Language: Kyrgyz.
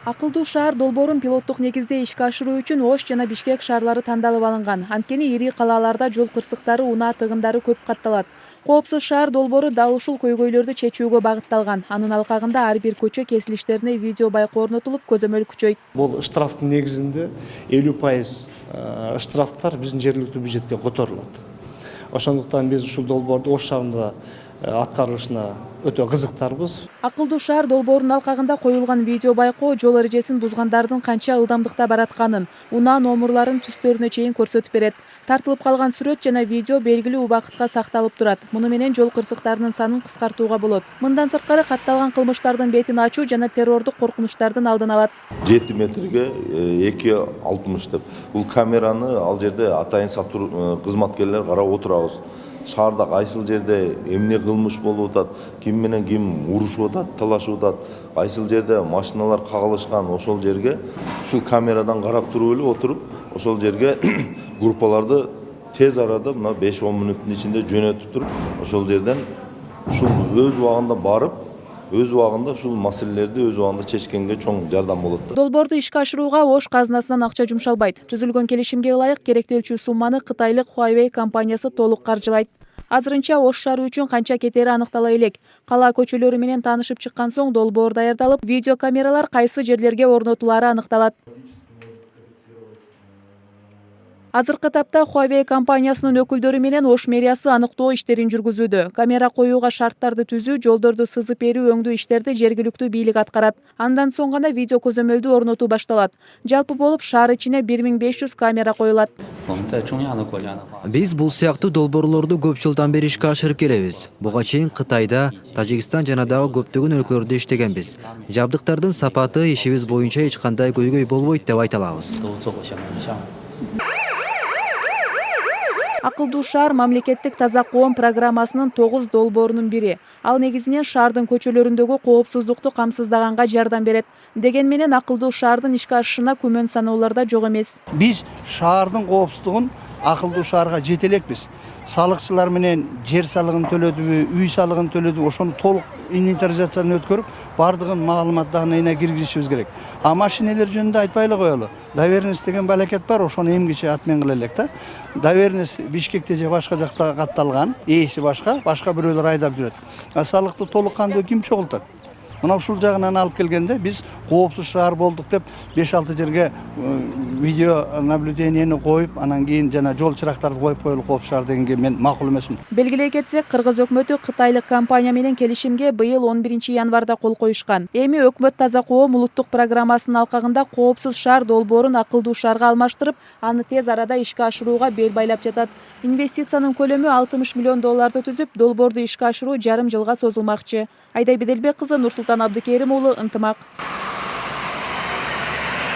Акылдуу шаар долбоорун пилоттук негизде ишке ашыруу үчүн Ош жана Бишкек шаарлары тандалып алынган. Анткени ири калааларда жол кырсыктары, унаа тыгындары көп катталат. Коопсуз шаар долбоору дал ушул көйгөйлөрдү чечүүгө багытталган. Анын алкагында ар бир көчө кесилиштерине видео байкоо орнотулуп, көзөмөл күчөйт. Бул штрафтын негизинде 50% штрафтар биздин жергиликтүү бюджетке которулат. Ошондуктан биз ушул долбоорду Ош шаарында аткарылышына өтө кызыктарбыз. Акылдуу шаар долбоорунун алкагында коюлган видео байкоо жол эрежесин бузгандардын канча ылдамдыкта баратканын, унаа номурларын түстөрүнө чейин көрсөтүп берет. Тартылып калган сүрөт жана видео белгилүү убакытка сакталып турат. Муну менен жол кырсыктарынын санын кыскартууга болот. Мындан сырткары катталган кылмыштардын бетин ачуу жана террордук коркунучтардын алдын алат. 7 метрге 2.60 деп. Бул камераны ал жерде атайын сатуу кызматкерлер карап отурабыз. Шаарда кайсыл жерде эмне кылмыш болуп атат, ким менен ким урушуп атат, талашып атат, кайсыл жерде машиналар кагылышкан, ошол жерге ушул камерадан карап туруп эле отуруп, ошол жерге группаларды тез арада мына 5-10 мүнөттүн ичинде жөнөтүп туруп, ошол жерден ушул өз убагында барып, өз убагында ушул маселелерди өз убагында чечкенге чоң жардам болот. Долбоорду ишке ашырууга Ош казынасынан акча жумшалбайт. Түзүлгөн келишимге ылайык керектелчү сумманы кытайлык Huawei компаниясы толук каржылайт. Азырынча Ош шаары үчүн канча кетери аныктала элек. Кала көчөлөрү менен таанышып чыккан соң долбоор даярдалып, видеокамералар кайсы жерлерге орнотулаары аныкталат. Азыркы тапта Huawei компаниясынын өкүлдөрү менен Ош мэриясы аныктоо иштерин жүргүзүүдө. Камера коюуга шарттарды түзүү, жолдорду сызып берүү өңдүү иштерди жергиликтүү бийлик аткарат. Андан соң гана видео көзөмөлдү орнотуу башталат. Жалпы болуп шаар ичине 1500 камера коюлат. Биз бул сыяктуу долбоорлорду көп жылдан бери ишке ашырып келебиз. Буга чейин Кытайда, Тажикстан жана дагы көптөгөн өлкөлөрдө иштегенбиз. Жабдыктардын сапаты ишибиз боюнча эч кандай көйгөй болбойт деп айта алабыз. Акылдуу шаар мамлекеттик таза коом программасынын 9 долбоорунун бири. Ал негизинен шаардын көчөлөрүндөгү коопсуздукту камсыздаганга жардам берет. Деген менен акылдуу шаардын ишке ашышына күмөн саноолордо жок эмес. Биз шаардын коопсуздугун акылдуу шаарга жете элекпиз. Салыкчылар менен жер салыгын төлөдүбү, үй салыгын төлөдүбү, ошону толук инвентаризацияны өткөрүп, бардыгын маалымат данныйына киргизишибиз керек. А машинелер жөнүндө айтпай эле коелу. Доверенность деген балакет бар, ошону эмгиче атмен кыла элек да. Доверенность Бишкекте же башка жакта катталган, ээси башка бирөөлөр айдап жүрөт. А салыкты толук кандуу ким чогултат? Мына ушул жагынан алып келгенде биз коопсуз шаар болдук деп 5-6 жерге видео наблюдениени коюп, анан кийин жана жол чырактарды коюп коелу коопсуз шаар дегенге мен макул эмесмин. Белгилей кетсек, кыргыз өкмөтү кытайлык компания менен келишимге быйыл 11 январда кол коюшкан. Эми өкмөт таза коом улуттук программасынын алкагында коопсуз шаар долбоорун акылдуу шаарга алмаштырып, аны тез арада ишке ашырууга бел байлап жатат. Инвестициянын көлөмү $60 миллион түзүп, долбоорду ишке ашыруу жарым жылга созулмакчы. Айдай Беделбек кызы, Нурсултан Абдыкеримоğlu, Ынтымак.